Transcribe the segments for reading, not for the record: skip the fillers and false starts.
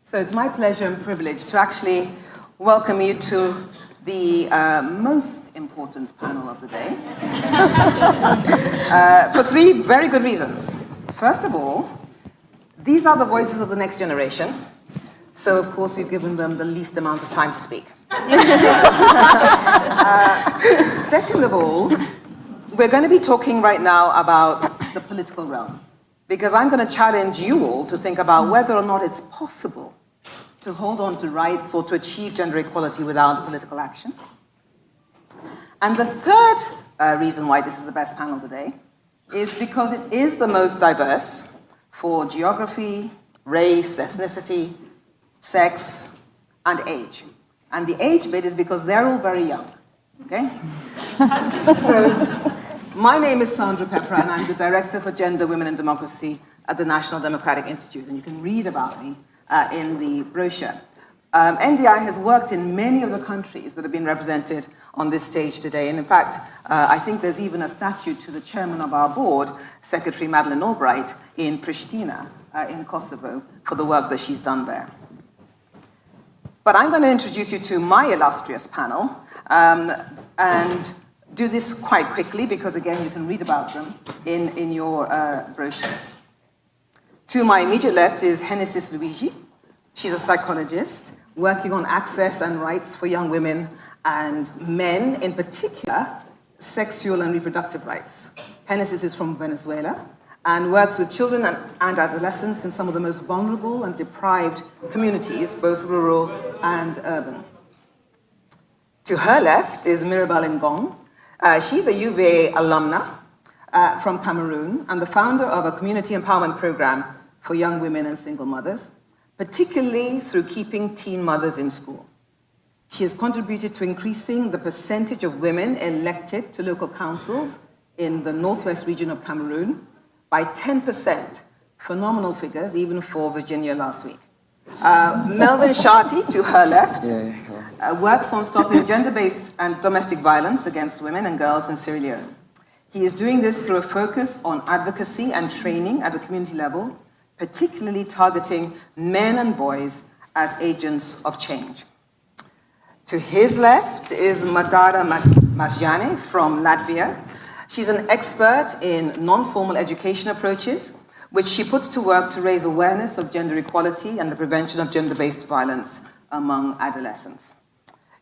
So it's my pleasure and privilege to actually welcome you to the most important panel of the day for three very good reasons. First of all, these are the voices of the next generation, so of course we've given them the least amount of time to speak. Second of all, we're going to be talking right now about the political realm, because I'm going to challenge you all to think about whether or not it's possible to hold on to rights or to achieve gender equality without political action. And the third reason why this is the best panel of the day is because it is the most diverse for geography, race, ethnicity, sex, and age. And the age bit is because they're all very young, okay? So, my name is Sandra Pepera, and I'm the Director for Gender, Women and Democracy at the National Democratic Institute, and you can read about me in the brochure. NDI has worked in many of the countries that have been represented on this stage today, and in fact, I think there's even a statue to the chairman of our board, Secretary Madeleine Albright, in Pristina, in Kosovo, for the work that she's done there. But I'm going to introduce you to my illustrious panel, and do this quite quickly, because again, you can read about them in your brochures. To my immediate left is Luigi. She's a psychologist working on access and rights for young women and men, in particular, sexual and reproductive rights. Genesis is from Venezuela and works with children and adolescents in some of the most vulnerable and deprived communities, both rural and urban. To her left is Mirabel Ngong. She's a UVA alumna from Cameroon and the founder of a community empowerment program for young women and single mothers, particularly through keeping teen mothers in school. She has contributed to increasing the percentage of women elected to local councils in the northwest region of Cameroon by 10%, phenomenal figures, even for Virginia last week. Melvin Sharty, to her left, works on stopping gender-based and domestic violence against women and girls in Sierra Leone. He is doing this through a focus on advocacy and training at the community level, particularly targeting men and boys as agents of change. To his left is Madara Mazjane from Latvia. She's an expert in non-formal education approaches, which she puts to work to raise awareness of gender equality and the prevention of gender-based violence among adolescents.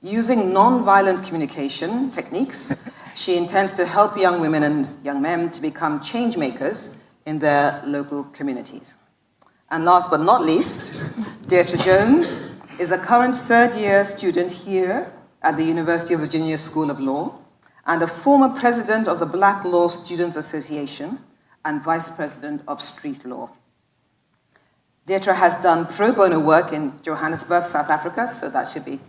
Using non-violent communication techniques, she intends to help young women and young men to become change makers in their local communities. And last but not least, Deitra Jones is a current third-year student here at the University of Virginia School of Law and a former president of the Black Law Students Association and vice president of Street Law. Deitra has done pro bono work in Johannesburg, South Africa, so that should be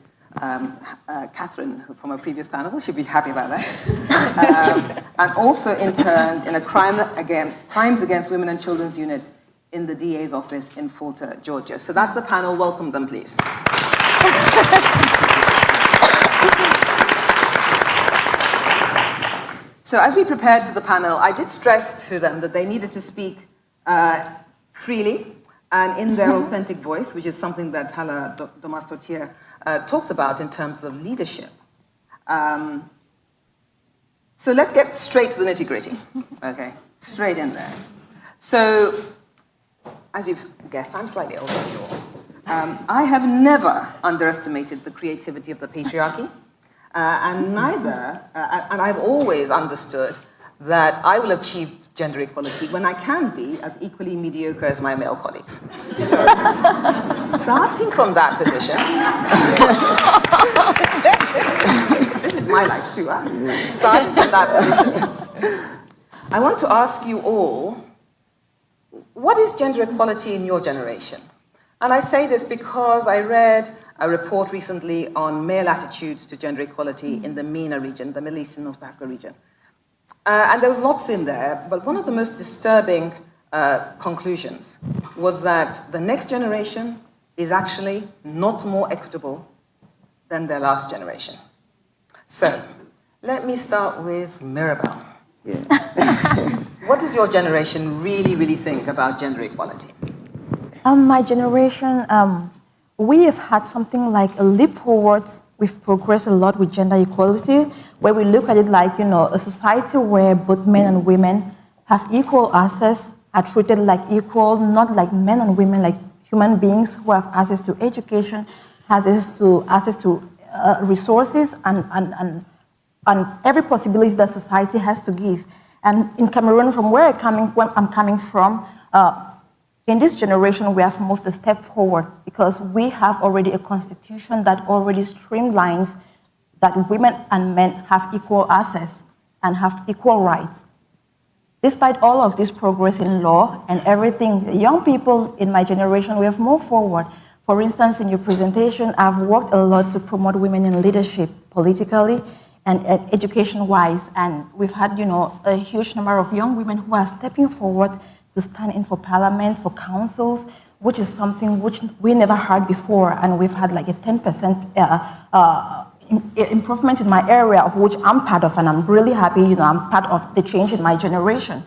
Catherine, from a previous panel, should be happy about that. And also interned in a Crimes Against Women and Children's unit in the DA's office in Fulton, Georgia. So that's the panel. Welcome them, please. So as we prepared for the panel, I did stress to them that they needed to speak freely and in their authentic voice, which is something that Hala Domastotier talked about in terms of leadership. So let's get straight to the nitty-gritty, okay? Straight in there. So, as you've guessed, I'm slightly older than you all. I have never underestimated the creativity of the patriarchy, and I've always understood that I will achieve gender equality when I can be as equally mediocre as my male colleagues. So, starting from that position, this is my life too, huh? Starting from that position, I want to ask you all, what is gender equality in your generation? And I say this because I read a report recently on male attitudes to gender equality in the MENA region, the Middle East and North Africa region. And there was lots in there, but one of the most disturbing conclusions was that the next generation is actually not more equitable than their last generation. So, let me start with Mirabel. Yeah. What does your generation really think about gender equality? My generation we have had something like a leap forward. We've progressed a lot with gender equality, where we look at it like, a society where both men and women have equal access, are treated like equal, not like men and women, like human beings who have access to education, access to resources, and every possibility that society has to give. And in Cameroon, from where I'm coming from, in this generation, we have moved a step forward because we have already a constitution that already streamlines that women and men have equal access and have equal rights. Despite all of this progress in law and everything, young people in my generation, we have moved forward. For instance, in your presentation, I've worked a lot to promote women in leadership politically and education-wise, and we've had, a huge number of young women who are stepping forward to stand in for parliament, for councils, which is something which we never heard before, and we've had like a 10% improvement in my area, of which I'm part of, and I'm really happy, I'm part of the change in my generation.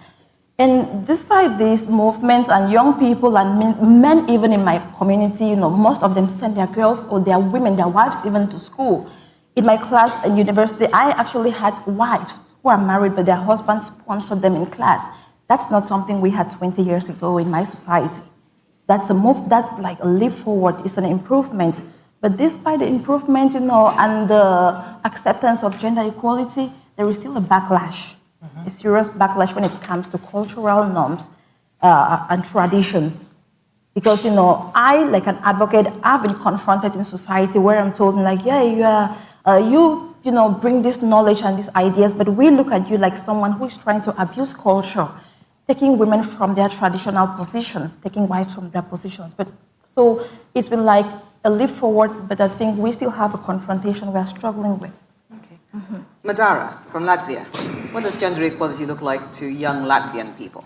And despite these movements, and young people and men even in my community, most of them send their girls or their women, their wives even to school. In my class at university, I actually had wives who are married, but their husbands sponsored them in class. That's not something we had 20 years ago in my society. That's a move, that's like a leap forward, it's an improvement. But despite the improvement, and the acceptance of gender equality, there is still a backlash, a serious backlash when it comes to cultural norms and traditions. Because, I, like an advocate, I've been confronted in society where I'm told, like, yeah, you bring this knowledge and these ideas, but we look at you like someone who is trying to abuse culture, taking women from their traditional positions, taking wives from their positions. But so it's been like a leap forward, but I think we still have a confrontation we're struggling with. Okay. Madara from Latvia. What does gender equality look like to young Latvian people?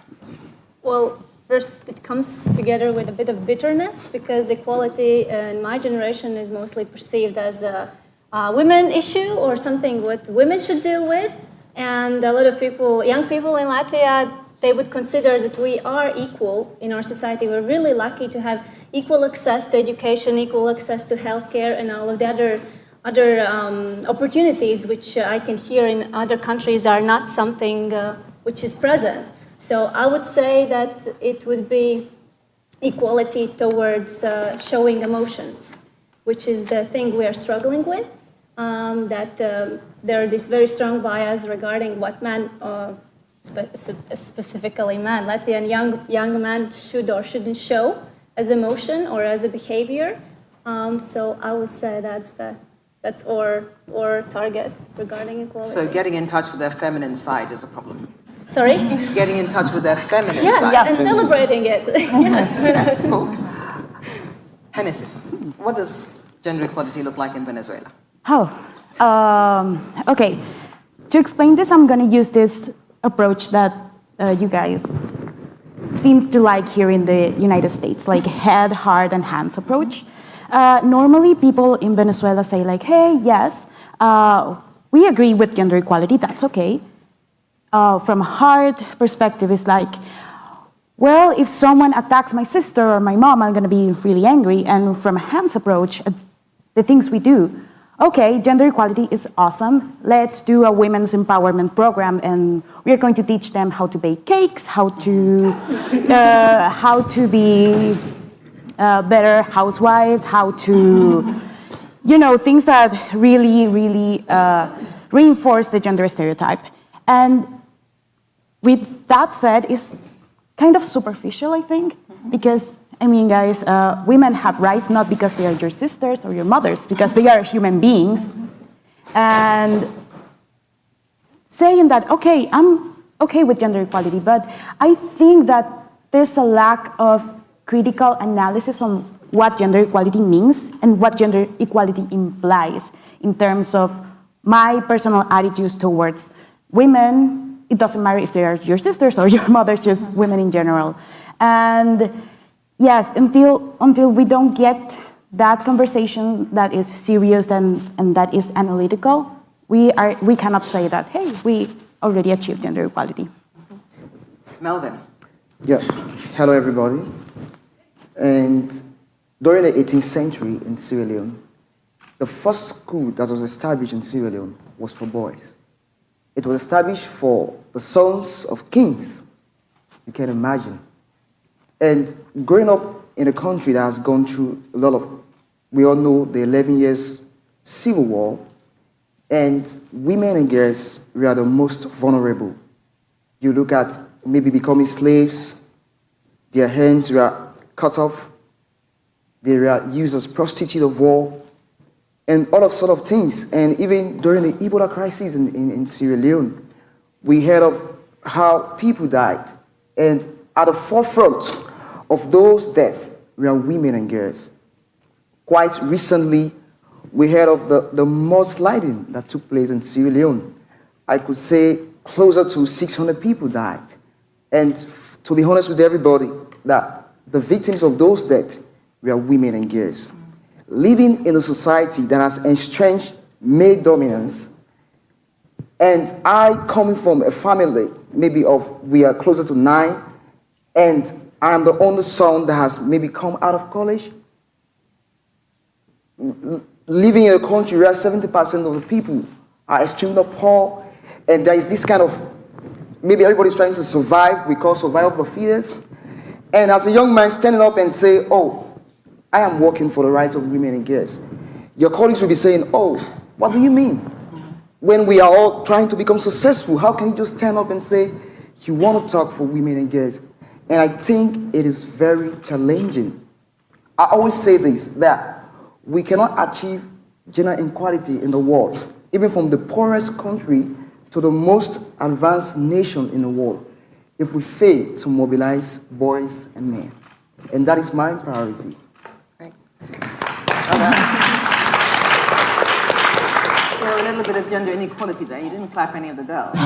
Well, first, it comes together with a bit of bitterness because equality in my generation is mostly perceived as a women issue or something what women should deal with. And a lot of people, young people in Latvia, they would consider that we are equal in our society. We're really lucky to have equal access to education, equal access to healthcare, and all of the other opportunities which I can hear in other countries are not something which is present. So I would say that it would be equality towards showing emotions, which is the thing we are struggling with, that there are this very strong bias regarding what men, specifically men, Latvian young men should or shouldn't show as emotion or as a behavior. So I would say that's our target regarding equality. So getting in touch with their feminine side is a problem. Sorry? Getting in touch with their feminine side. Yes, and celebrating it. Yes. Cool. Genesis, what does gender equality look like in Venezuela? Okay. To explain this, I'm going to use this approach that you guys seems to like here in the United States, like head, heart, and hands approach. Normally, people in Venezuela say like, hey, yes, we agree with gender equality, that's okay. From a heart perspective, it's like, well, if someone attacks my sister or my mom, I'm going to be really angry. And from a hands approach, the things we do, okay, gender equality is awesome. Let's do a women's empowerment program, and we are going to teach them how to bake cakes, how to be better housewives, how to, things that really, really reinforce the gender stereotype. And with that said, it's kind of superficial, I think, because, guys, women have rights not because they are your sisters or your mothers, because they are human beings. And saying that, okay, I'm okay with gender equality, but I think that there's a lack of critical analysis on what gender equality means and what gender equality implies in terms of my personal attitudes towards women. It doesn't matter if they are your sisters or your mothers, just women in general. And yes, until we don't get that conversation that is serious and that is analytical, we cannot say that, hey, we already achieved gender equality. Melvin. Yeah, hello everybody. And during the 18th century in Sierra Leone, the first school that was established in Sierra Leone was for boys. It was established for the sons of kings. You can imagine. And growing up in a country that has gone through a lot of, we all know the 11 years civil war, and women and girls were the most vulnerable. You look at maybe becoming slaves, their hands were cut off, they were used as prostitutes of war, and all of sort of things. And even during the Ebola crisis in Sierra Leone, we heard of how people died. And at the forefront of those deaths were women and girls. Quite recently, we heard of the mudsliding that took place in Sierra Leone. I could say closer to 600 people died. And to be honest with everybody, that the victims of those deaths were women and girls. Living in a society that has entrenched male dominance, and I coming from a family maybe we are closer to 9, and I am the only son that has maybe come out of college, living in a country where 70% of the people are extremely poor, and there is this kind of, maybe everybody's trying to survive, we call survival of the fittest, and as a young man standing up and say, oh, I am working for the rights of women and girls, your colleagues will be saying, oh, what do you mean? When we are all trying to become successful, how can you just stand up and say, you want to talk for women and girls? And I think it is very challenging. I always say this, that we cannot achieve gender equality in the world, even from the poorest country to the most advanced nation in the world, if we fail to mobilize boys and men. And that is my priority. Right. So a little bit of gender inequality there. You didn't clap any of the girls.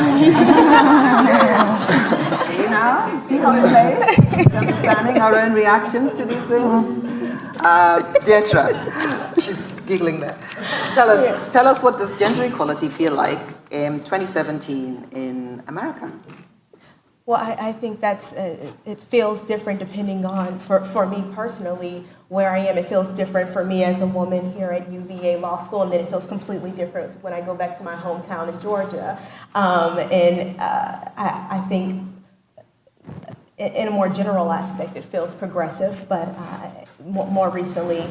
See now? You see how it plays? Understanding our own reactions to these things? Deitra, she's giggling there. Tell us what does gender equality feel like in 2017 in America? Well, I think that's, it feels different depending on, for me personally, where I am. It feels different for me as a woman here at UVA Law School, and then it feels completely different when I go back to my hometown in Georgia. I think in a more general aspect, it feels progressive, but more recently,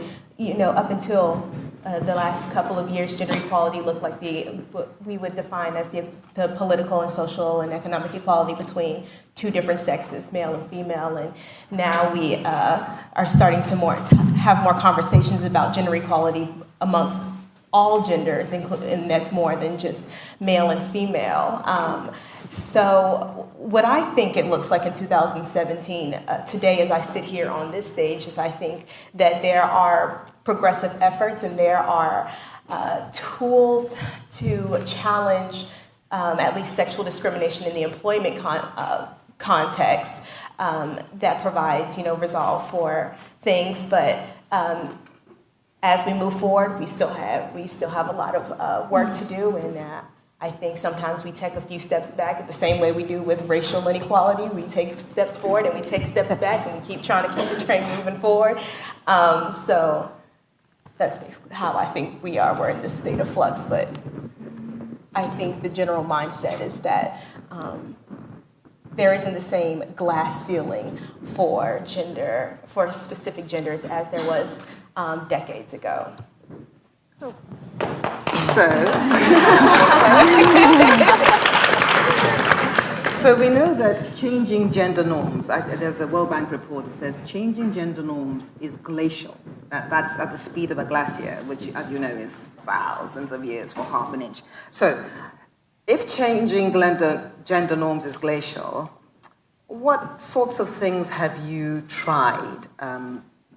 up until the last couple of years, gender equality looked like what we would define as the political and social and economic equality between two different sexes, male and female. And now we are starting to have more conversations about gender equality amongst all genders, and that's more than just male and female. So what I think it looks like in 2017, today as I sit here on this stage, is I think that there are progressive efforts and there are tools to challenge at least sexual discrimination in the employment context that provides, resolve for things. But as we move forward, we still have a lot of work to do, and I think sometimes we take a few steps back the same way we do with racial inequality. We take steps forward and we take steps back, and we keep trying to keep the train moving forward. So that's basically how I think we are. We're in this state of flux, but I think the general mindset is that there isn't the same glass ceiling for specific genders as there was decades ago. So we know that changing gender norms, there's a World Bank report that says changing gender norms is glacial. That's at the speed of a glacier, which, as you know, is thousands of years for half an inch. So if changing gender norms is glacial, what sorts of things have you tried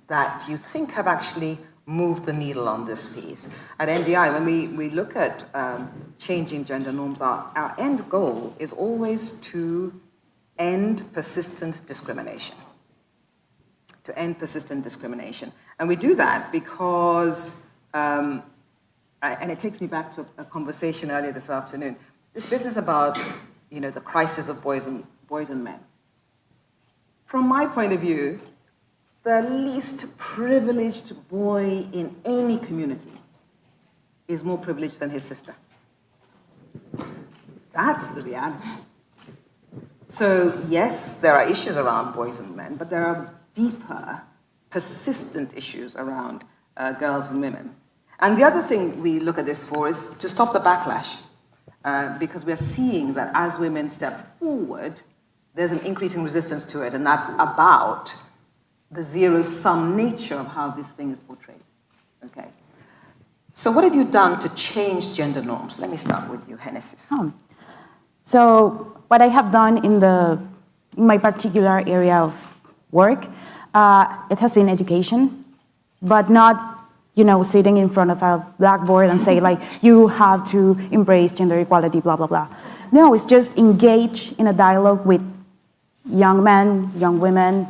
that you think have actually moved the needle on this piece? At NDI, when we look at changing gender norms, our end goal is always to end persistent discrimination. To end persistent discrimination. And we do that because, and it takes me back to a conversation earlier this afternoon, this business about, the crisis of boys and men. From my point of view, the least privileged boy in any community is more privileged than his sister. That's the reality. So yes, there are issues around boys and men, but there are deeper, persistent issues around girls and women. And the other thing we look at this for is to stop the backlash, because we're seeing that as women step forward, there's an increasing resistance to it, and that's about the zero-sum nature of how this thing is portrayed. Okay. So what have you done to change gender norms? Let me start with you, Genesis. So what I have done in my particular area of work, it has been education, but not, sitting in front of a blackboard and say like, you have to embrace gender equality, blah, blah, blah. No, it's just engage in a dialogue with young men, young women,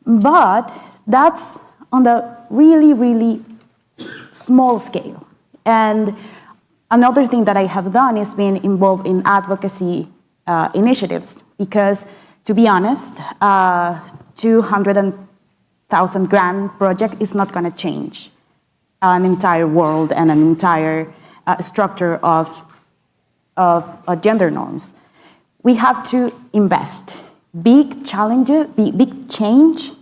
but that's on the really, really small scale. And another thing that I have done is been involved in advocacy initiatives, because to be honest, 200,000 grand project is not going to change an entire world and an entire structure of gender norms. We have to invest. Big challenges, big change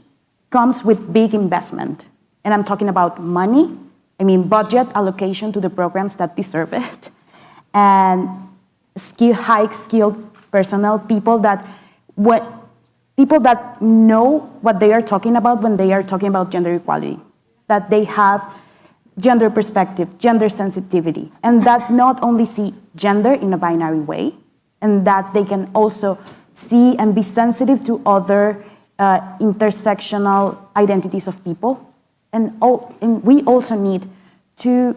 comes with big investment. And I'm talking about money, budget allocation to the programs that deserve it, and high skilled personnel, people that know what they are talking about when they are talking about gender equality, that they have gender perspective, gender sensitivity, and that not only see gender in a binary way, and that they can also see and be sensitive to other intersectional identities of people. And we also need to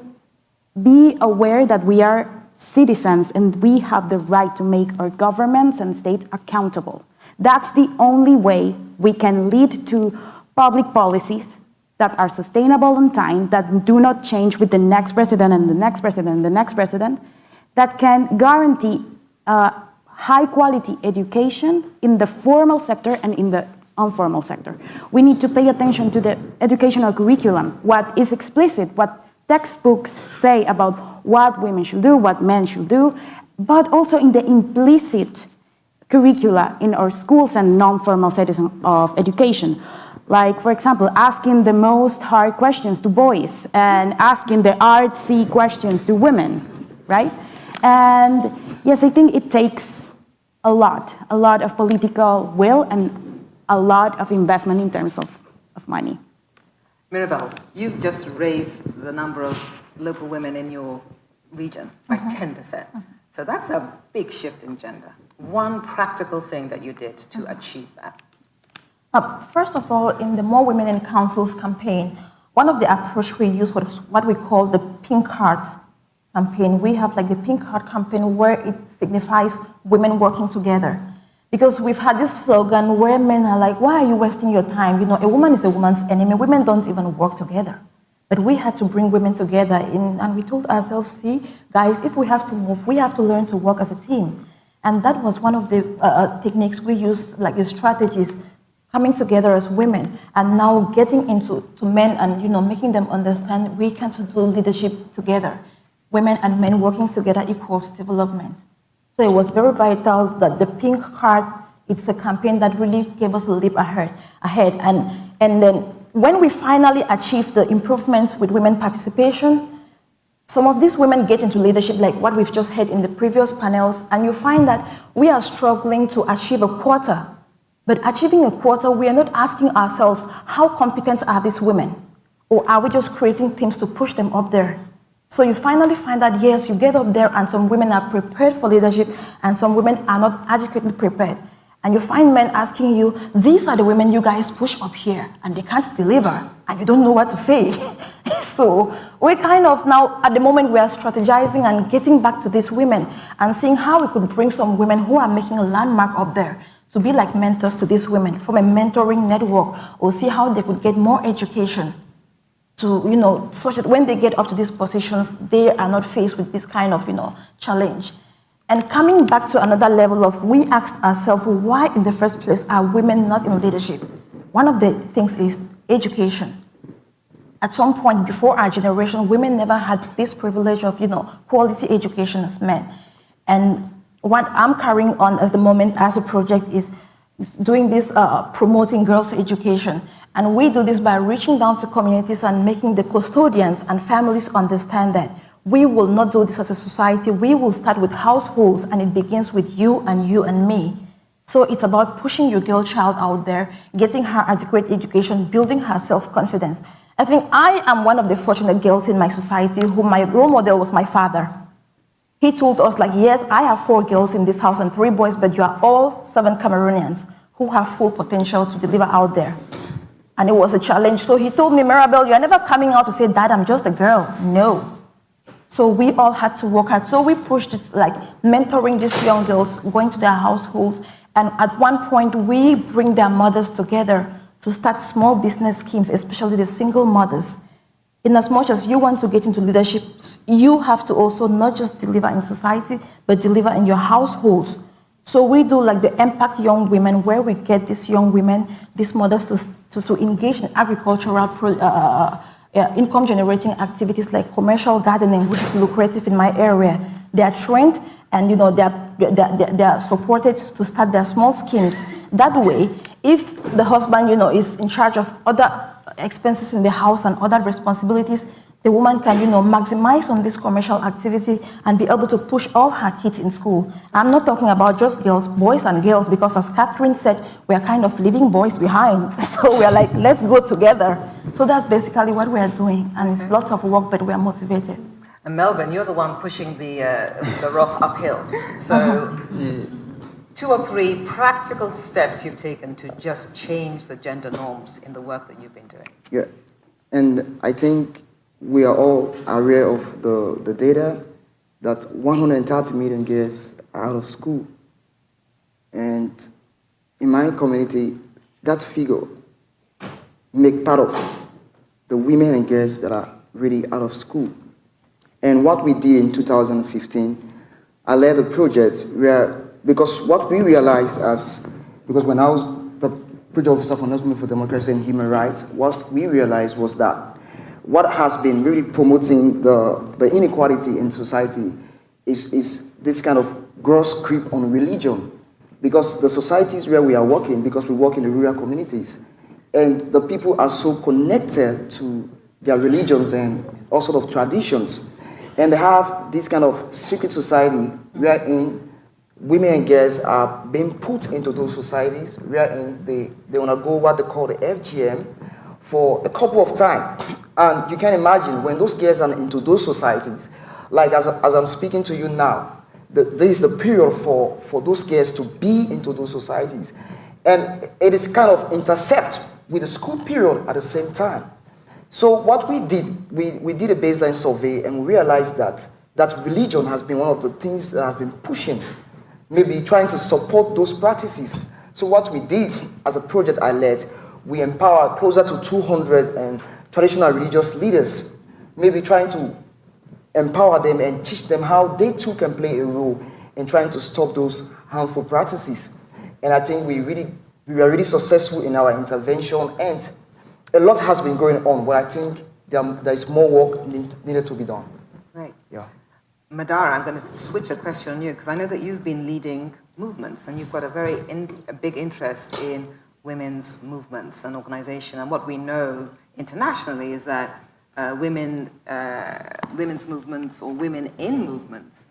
be aware that we are citizens and we have the right to make our governments and states accountable. That's the only way we can lead to public policies that are sustainable in time, that do not change with the next president and the next president and the next president, that can guarantee high quality education in the formal sector and in the informal sector. We need to pay attention to the educational curriculum, what is explicit, what textbooks say about what women should do, what men should do, but also in the implicit curricula in our schools and non-formal settings of education. Like, for example, asking the most hard questions to boys and asking the artsy questions to women, right? And yes, I think it takes a lot of political will and a lot of investment in terms of money. Mirabel, you've just raised the number of local women in your region by 10%. So that's a big shift in gender. One practical thing that you did to achieve that. First of all, in the More Women in Councils campaign, one of the approach we use was what we call the pink card campaign. We have like the pink card campaign where it signifies women working together. Because we've had this slogan where men are like, why are you wasting your time? A woman is a woman's enemy. Women don't even work together. But we had to bring women together and we told ourselves, see, guys, if we have to move, we have to learn to work as a team. And that was one of the techniques we used, like the strategies, coming together as women and now getting into men and making them understand we can do leadership together. Women and men working together equals development. So it was very vital that the pink card, it's a campaign that really gave us a leap ahead. And then when we finally achieved the improvements with women participation, some of these women get into leadership like what we've just heard in the previous panels, and you find that we are struggling to achieve a quarter. But achieving a quarter, we are not asking ourselves, how competent are these women? Or are we just creating teams to push them up there? So you finally find that, yes, you get up there and some women are prepared for leadership and some women are not adequately prepared. And you find men asking you, these are the women you guys push up here and they can't deliver and you don't know what to say. So we kind of now, at the moment, we are strategizing and getting back to these women and seeing how we could bring some women who are making a landmark up there to be like mentors to these women, from a mentoring network, or see how they could get more education to, such that when they get up to these positions, they are not faced with this kind of, challenge. And coming back to another level of, we asked ourselves, why in the first place are women not in leadership? One of the things is education. At some point before our generation, women never had this privilege of, quality education as men. And what I'm carrying on at the moment as a project is doing this, promoting girls' education. And we do this by reaching down to communities and making the custodians and families understand that we will not do this as a society. We will start with households, and it begins with you and me. So it's about pushing your girl child out there, getting her adequate education, building her self-confidence. I think I am one of the fortunate girls in my society who my role model was my father. He told us, yes, I have 4 girls in this house and 3 boys, but you are all 7 Cameroonians who have full potential to deliver out there. And it was a challenge. So he told me, Mirabel, you are never coming out to say, Dad, I'm just a girl. No. So we all had to work hard. So we pushed it, mentoring these young girls, going to their households. And at one point, we bring their mothers together to start small business schemes, especially the single mothers. In as much as you want to get into leadership, you have to also not just deliver in society, but deliver in your households. So we do the Impact Young Women, where we get these young women, these mothers to engage in agricultural income-generating activities like commercial gardening, which is lucrative in my area. They are trained and they are supported to start their small schemes. That way, if the husband is in charge of other expenses in the house and other responsibilities, the woman can maximize on this commercial activity and be able to push all her kids in school. I'm not talking about just girls, boys and girls, because as Catherine said, we are kind of leaving boys behind. So we are let's go together. So that's basically what we are doing, and it's lots of work, but we are motivated. And Melvin, you're the one pushing the rock uphill. So 2 or 3 practical steps you've taken to just change the gender norms in the work that you've been doing. Yeah, and I think we are all aware of the data that 130 million girls are out of school. And in my community, that figure make part of the women and girls that are really out of school. And what we did in 2015, I led a project because what we realized because when I was the project officer for National Movement for Democracy and Human Rights, what we realized was that what has been really promoting the inequality in society is this kind of gross creep on religion. Because the societies where we are working, because we work in the rural communities, and the people are so connected to their religions and all sort of traditions, and they have this kind of secret society wherein women and girls are being put into those societies, wherein they want to go what they call the FGM for a couple of time. And you can imagine when those girls are into those societies, as I'm speaking to you now, there is a period for those girls to be into those societies. And it is kind of intercept with the school period at the same time. So what we did, we did a baseline survey, and we realized that religion has been one of the things that has been pushing, maybe trying to support those practices. So what we did as a project I led, we empowered closer to 200 traditional religious leaders, maybe trying to empower them and teach them how they too can play a role in trying to stop those harmful practices. And I think we were really successful in our intervention, and a lot has been going on, but I think there is more work needed to be done. Right. Yeah. Madara, I'm going to switch the question on you, because I know that you've been leading movements, and you've got a big interest in women's movements and organization. And what we know internationally is that women's movements or women in movements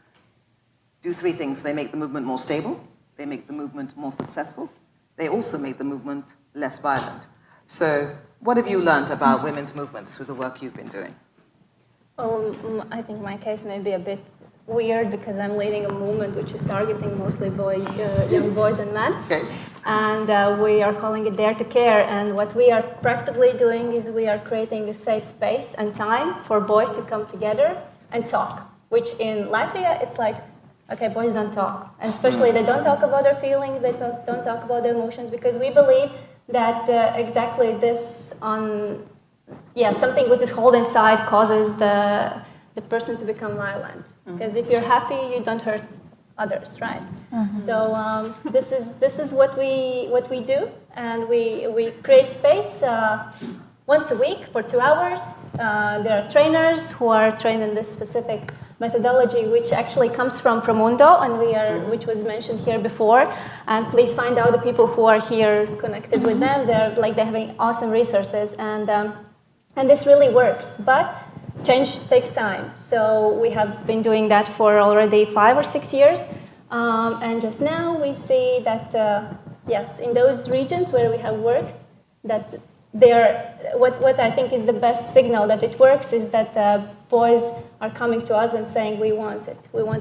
do 3 things. They make the movement more stable, they make the movement more successful, they also make the movement less violent. So what have you learned about women's movements through the work you've been doing? Well, I think my case may be a bit weird because I'm leading a movement which is targeting mostly young boys and men. Okay. And we are calling it Dare to Care. And what we are practically doing is we are creating a safe space and time for boys to come together and talk, which in Latvia, it's okay, boys don't talk. And especially they don't talk about their feelings, they don't talk about their emotions, because we believe that exactly this something which is held inside causes the person to become violent. Because if you're happy, you don't hurt others, right? Mm-hmm. So this is what we do, and we create space once a week for 2 hours. There are trainers who are trained in this specific methodology, which actually comes from Promundo, and which was mentioned here before. And please find out the people who are here connected with them. They're having awesome resources, and this really works. But change takes time. So we have been doing that for already 5 or 6 years, and just now we see that yes, in those regions where we have worked, that what I think is the best signal that it works is that boys are coming to us and saying, we want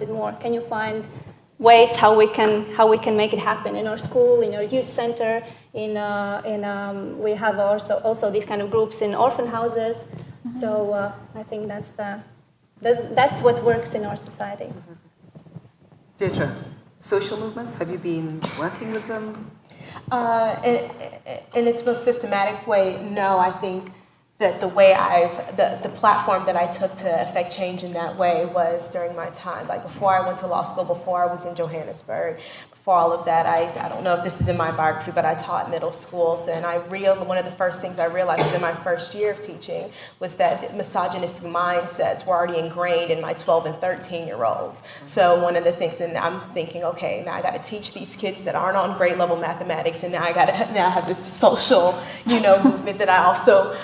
it more. Can you find ways how we can make it happen in our school, in our youth center, we have also these kind of groups in orphan houses. So I think that's what works in our society. Deitra, social movements, have you been working with them? In its most systematic way, no. I think that the platform that I took to affect change in that way was during my time. Like before I went to law school, before I was in Johannesburg, before all of that, I don't know if this is in my biography, but I taught middle schools, and one of the first things I realized within my first year of teaching was that misogynistic mindsets were already ingrained in my 12 and 13-year-olds. So one of the things, and I'm thinking, okay, now I got to teach these kids that aren't on grade level mathematics, and now I have this social, movement that I also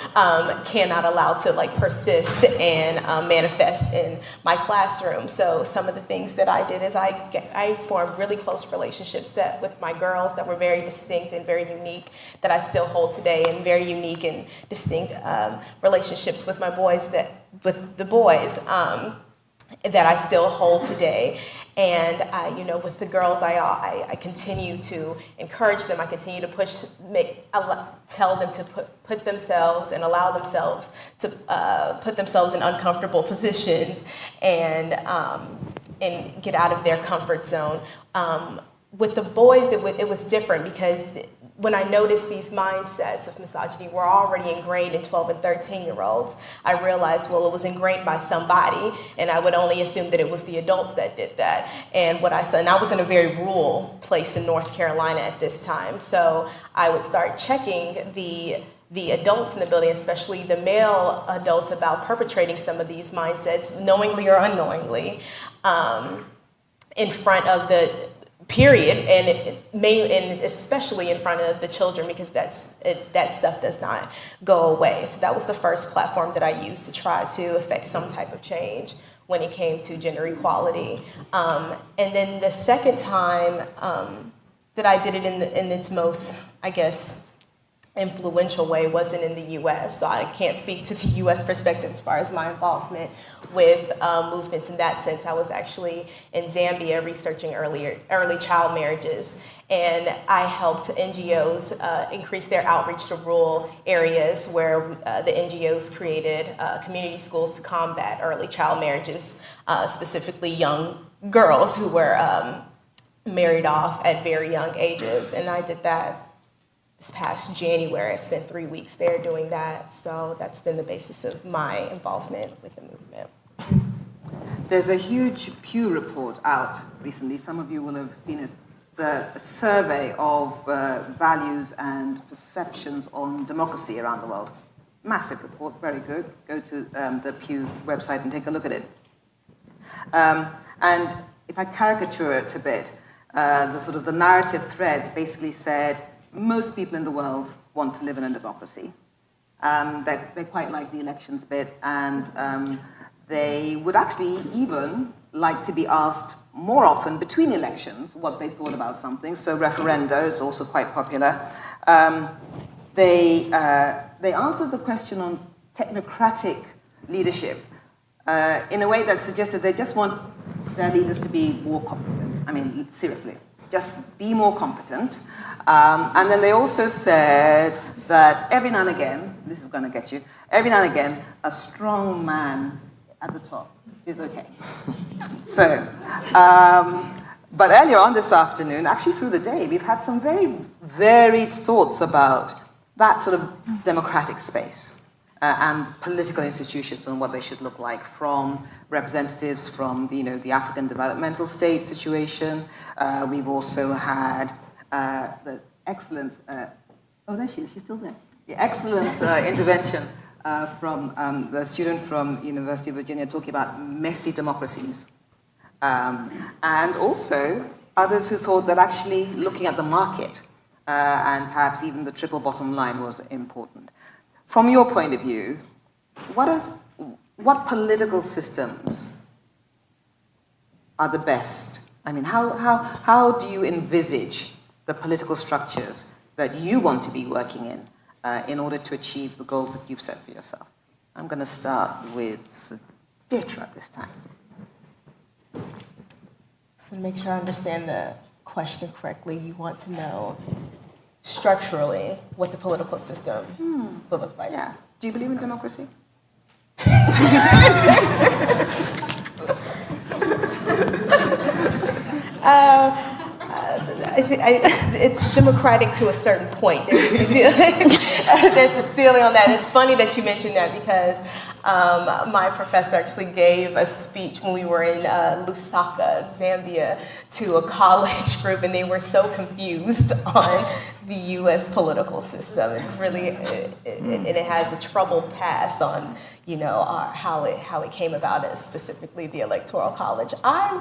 cannot allow to persist and manifest in my classroom. So some of the things that I did is I formed really close relationships with my girls that were very distinct and very unique that I still hold today, and very unique and distinct relationships with with the boys that I still hold today. And with the girls, I continue to encourage them. I continue to tell them to put themselves and allow themselves to put themselves in uncomfortable positions and get out of their comfort zone. With the boys, it was different because when I noticed these mindsets of misogyny were already ingrained in 12 and 13-year-olds, I realized, well, it was ingrained by somebody, and I would only assume that it was the adults that did that. And what I said, and I was in a very rural place in North Carolina at this time, so I would start checking the adults in the building, especially the male adults, about perpetrating some of these mindsets, knowingly or unknowingly, in front of the period, and especially in front of the children, because that stuff does not go away. So that was the first platform that I used to try to affect some type of change when it came to gender equality. And then the second time that I did it in its most, I guess, influential way wasn't in the U.S., so I can't speak to the U.S. perspective as far as my involvement with movements in that sense. I was actually in Zambia researching early child marriages, and I helped NGOs increase their outreach to rural areas where the NGOs created community schools to combat early child marriages, specifically young girls who were married off at very young ages, and I did that this past January. I spent 3 weeks there doing that, so that's been the basis of my involvement with the movement. There's a huge Pew report out recently. Some of you will have seen it. It's a survey of values and perceptions on democracy around the world. Massive report, very good. Go to the Pew website and take a look at it. And if I caricature it a bit, the narrative thread basically said, most people in the world want to live in a democracy. They quite like the elections bit, and they would actually even like to be asked more often between elections what they thought about something. So referenda is also quite popular. They answered the question on technocratic leadership in a way that suggested they just want their leaders to be more competent. I mean, seriously. Just be more competent. And then they also said that every now and again, this is going to get you, every now and again, a strong man at the top is okay. So, but earlier on this afternoon, actually through the day, we've had some very varied thoughts about that sort of democratic space and political institutions and what they should look like, from representatives from the African developmental state situation. We've also had the excellent, oh, there she is, she's still there. Yeah, excellent intervention from the student from University of Virginia talking about messy democracies. And also others who thought that actually looking at the market and perhaps even the triple bottom line was important. From your point of view, what political systems are the best? I mean, how do you envisage the political structures that you want to be working in order to achieve the goals that you've set for yourself? I'm going to start with Deitra this time. So to make sure I understand the question correctly, you want to know structurally what the political system will look like. Yeah. Do you believe in democracy? It's democratic to a certain point. There's a ceiling on that. It's funny that you mentioned that because my professor actually gave a speech when we were in Lusaka, Zambia, to a college group, and they were so confused on the U.S. political system. It's really, and it has a troubled past on, how it came about, specifically the Electoral College. I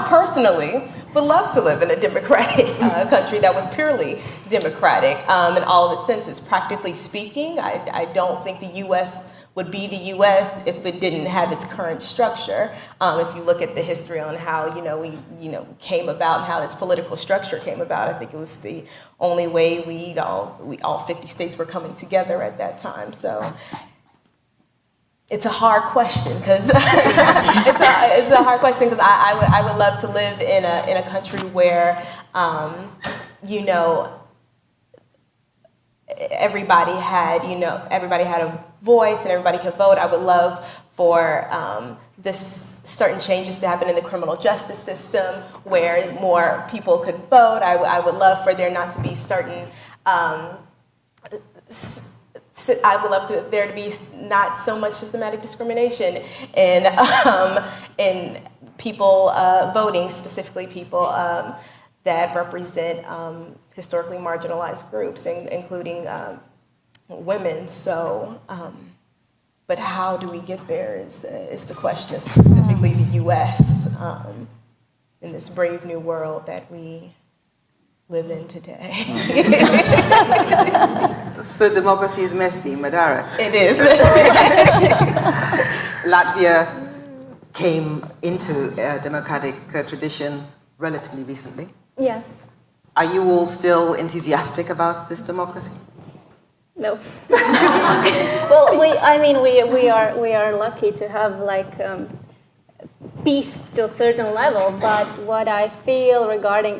personally would love to live in a democratic country that was purely democratic in all of its senses. Practically speaking, I don't think the U.S. would be the U.S. if it didn't have its current structure. If you look at the history on how we came about and how its political structure came about, I think it was the only way we all 50 states were coming together at that time. So it's a hard question because it's a hard question because I would love to live in a country where everybody had a voice and everybody could vote. I would love for this certain changes to happen in the criminal justice system where more people could vote. I would love for there not to be certain I would love there to be not so much systematic discrimination in people voting, specifically people that represent historically marginalized groups, including women. So, but how do we get there is the question, specifically the U.S. In this brave new world that we live in today. So democracy is messy, Madara. It is. Latvia came into a democratic tradition relatively recently. Yes. Are you all still enthusiastic about this democracy? No. Well, we are lucky to have peace to a certain level, but what I feel regarding,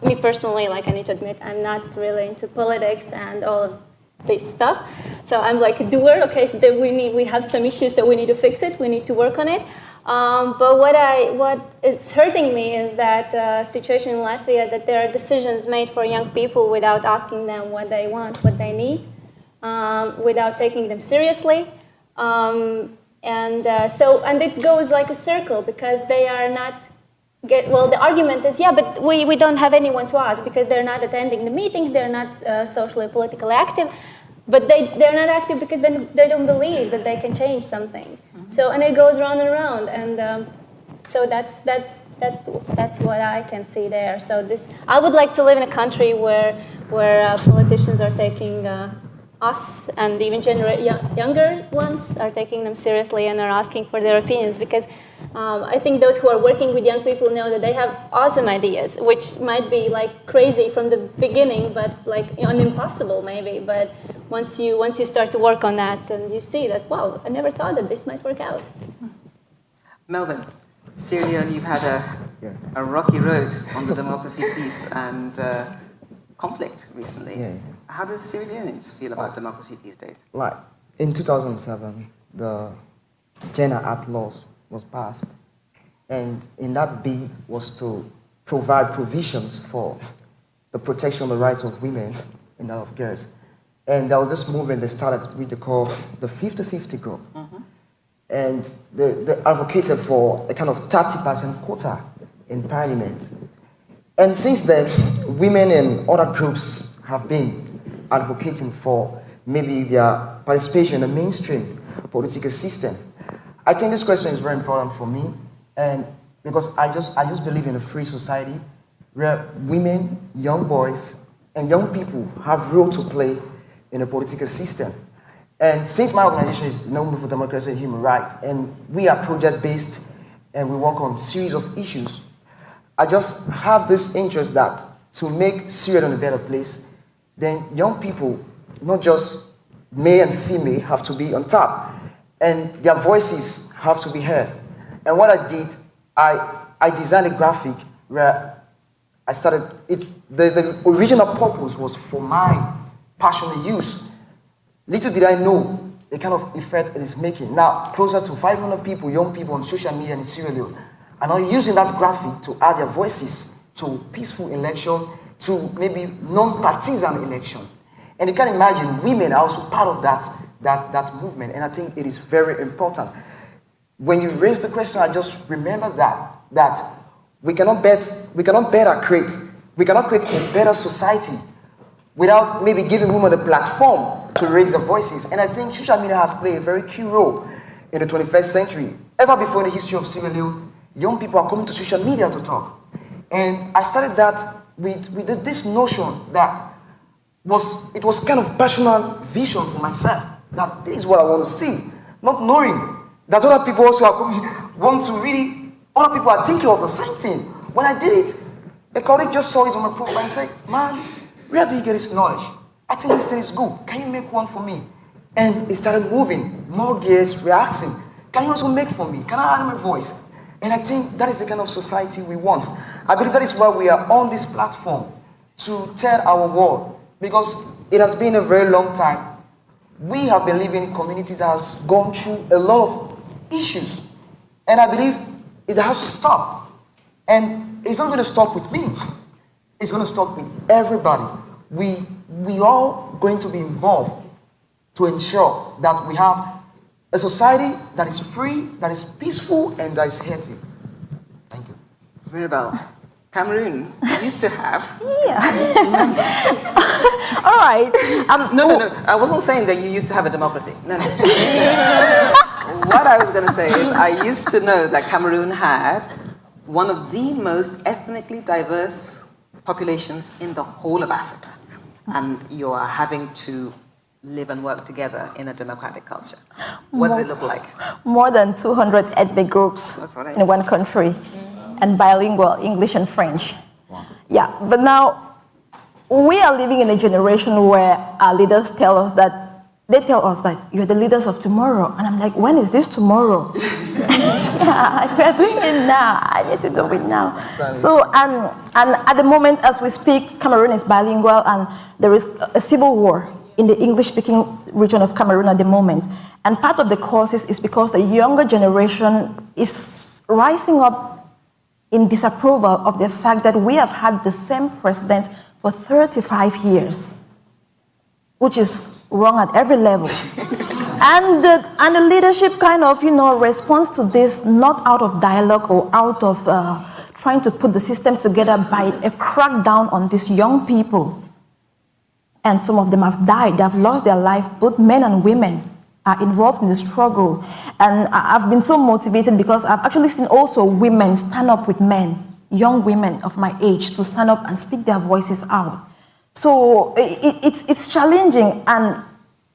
me personally, I need to admit, I'm not really into politics and all of this stuff. So I'm like a doer. Okay, so we have some issues, so we need to fix it. We need to work on it. But what is hurting me is that situation in Latvia, that there are decisions made for young people without asking them what they want, what they need, without taking them seriously. And it goes like a circle because they are not the argument is, but we don't have anyone to ask because they're not attending the meetings, they're not socially, politically active, but they're not active because they don't believe that they can change something. Mm-hmm. So, and it goes round and round, and so that's what I can see there. So I would like to live in a country where politicians are taking us and even younger ones are taking them seriously and are asking for their opinions, because I think those who are working with young people know that they have awesome ideas, which might be crazy from the beginning, but impossible maybe. But once you start to work on that, and you see that, wow, I never thought that this might work out. Melvin, Sierra Leone, you've had a rocky road on the democracy piece and conflict recently. Yeah. How does Sierra Leoneans feel about democracy these days? In 2007, the Gender Act laws was passed, and in that bill was to provide provisions for the protection of the rights of women and that of girls. And there was this movement that started with the 50-50 group. Mm-hmm. And they advocated for a kind of 30% quota in parliament. And since then, women and other groups have been advocating for maybe their participation in the mainstream political system. I think this question is very important for me, and because I just believe in a free society where women, young boys, and young people have role to play in the political system. And since my organization is Movement for Democracy and Human Rights, and we are project-based, and we work on a series of issues, I just have this interest that to make Sierra Leone a better place, then young people, not just male and female, have to be on top, and their voices have to be heard. And what I did, I designed a graphic where I started, the original purpose was for my passionate use. Little did I know the kind of effect it is making. Now, closer to 500 people, young people on social media in Sierra Leone, are now using that graphic to add their voices to peaceful election, to maybe non-partisan election. And you can imagine women are also part of that movement, and I think it is very important. When you raise the question, I just remember that we cannot create a better society without maybe giving women a platform to raise their voices. And I think social media has played a very key role in the 21st century. Ever before in the history of Sierra Leone, young people are coming to social media to talk. And I started that with this notion that it was kind of personal vision for myself, that this is what I want to see, not knowing that other people also are coming, want to really, other people are thinking of the same thing. When I did it, a colleague just saw it on my profile and said, man, where do you get this knowledge? I think this thing is good. Can you make one for me? And it started moving. More gears were asking, can you also make for me? Can I add my voice? And I think that is the kind of society we want. I believe that is why we are on this platform, to tell our world, because it has been a very long time. We have been living in communities that has gone through a lot of issues. And I believe it has to stop. And it's not going to stop with me. It's going to stop with everybody. We all going to be involved to ensure that we have a society that is free, that is peaceful, and that is healthy. Thank you. Mirabel, Cameroon used to have... Yeah. All right. No. I wasn't saying that you used to have a democracy. No. What I was going to say is I used to know that Cameroon had one of the most ethnically diverse populations in the whole of Africa. And you are having to live and work together in a democratic culture. What does it look like? More than 200 ethnic groups in one country, and bilingual, English and French. Wow. Yeah, but now we are living in a generation where our leaders tell us that you're the leaders of tomorrow. And I'm like, when is this tomorrow? Yeah, we're doing it now. I need to do it now. So, and at the moment as we speak, Cameroon is bilingual, and there is a civil war in the English-speaking region of Cameroon at the moment. And part of the causes is because the younger generation is rising up in disapproval of the fact that we have had the same president for 35 years, which is wrong at every level. And the leadership kind of, responds to this not out of dialogue or out of trying to put the system together by a crackdown on these young people. And some of them have died, they have lost their life, both men and women are involved in the struggle. And I've been so motivated because I've actually seen also women stand up with men, young women of my age, to stand up and speak their voices out. So it's challenging. And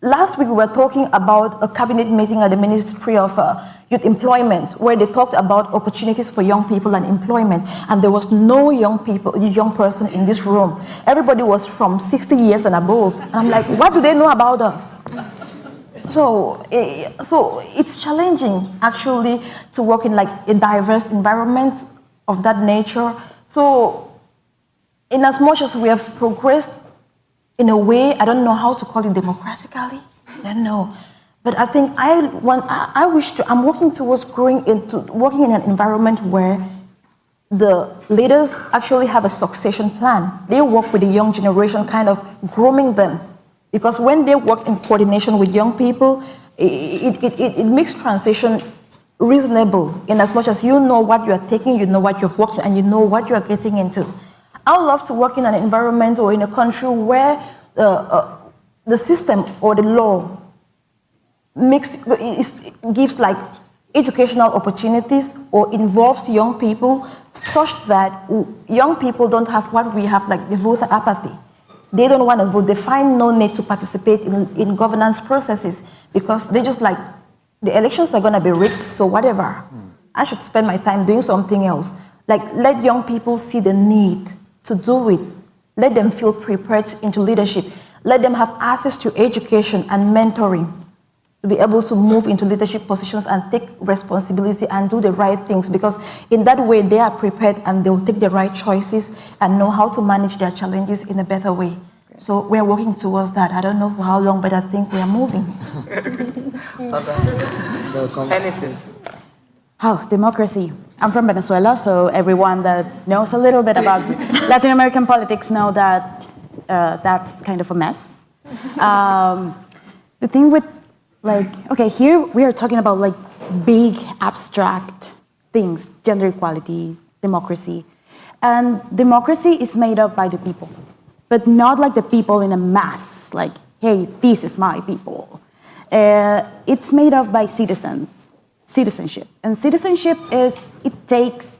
last week we were talking about a cabinet meeting at the Ministry of Youth Employment, where they talked about opportunities for young people and employment. And there was no young person in this room. Everybody was from 60 years and above. And I'm like, what do they know about us? So it's challenging, actually, to work in like a diverse environment of that nature. So in as much as we have progressed in a way, I don't know how to call it democratically, I don't know. But I think I'm working towards working in an environment where the leaders actually have a succession plan. They work with the young generation, kind of grooming them. Because when they work in coordination with young people, it makes transition reasonable in as much as you know what you are taking, you know what you've worked, and you know what you are getting into. I would love to work in an environment or in a country where the system or the law gives like educational opportunities or involves young people such that young people don't have what we have, like the voter apathy. They don't want to vote. They find no need to participate in governance processes because they just like, the elections are going to be rigged, so whatever. I should spend my time doing something else. Like, let young people see the need to do it. Let them feel prepared into leadership. Let them have access to education and mentoring to be able to move into leadership positions and take responsibility and do the right things, because in that way they are prepared and they'll take the right choices and know how to manage their challenges in a better way. Okay. So we're working towards that. I don't know for how long, but I think we are moving. Genesis. How? Democracy. I'm from Venezuela, so everyone that knows a little bit about Latin American politics know that that's kind of a mess. The thing with, like, okay, here we are talking about like big abstract things, gender equality, democracy. And democracy is made up by the people, but not like the people in a mass, like, hey, this is my people. It's made up by citizenship. And citizenship is, it takes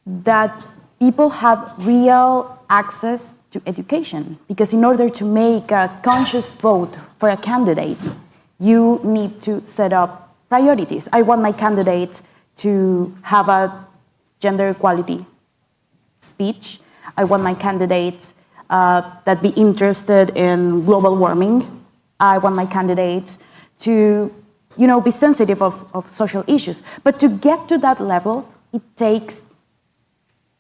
that people have real access to education, because in order to make a conscious vote for a candidate, you need to set up priorities. I want my candidates to have a gender equality speech. I want my candidates that be interested in global warming. I want my candidates to, be sensitive of social issues. But to get to that level, it takes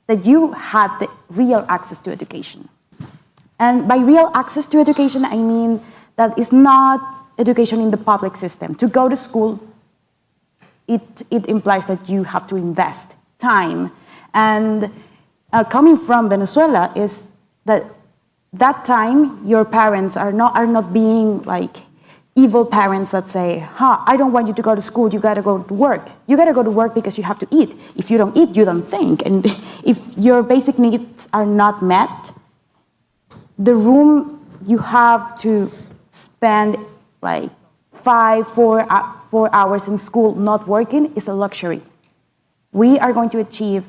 that you had the real access to education. And by real access to education, I mean that it's not education in the public system. To go to school, it implies that you have to invest time. And coming from Venezuela is that time your parents are not being like evil parents that say, I don't want you to go to school, you gotta go to work. You gotta go to work because you have to eat. If you don't eat, you don't think. And if your basic needs are not met, the room you have to spend like 4 hours in school not working is a luxury. We are going to achieve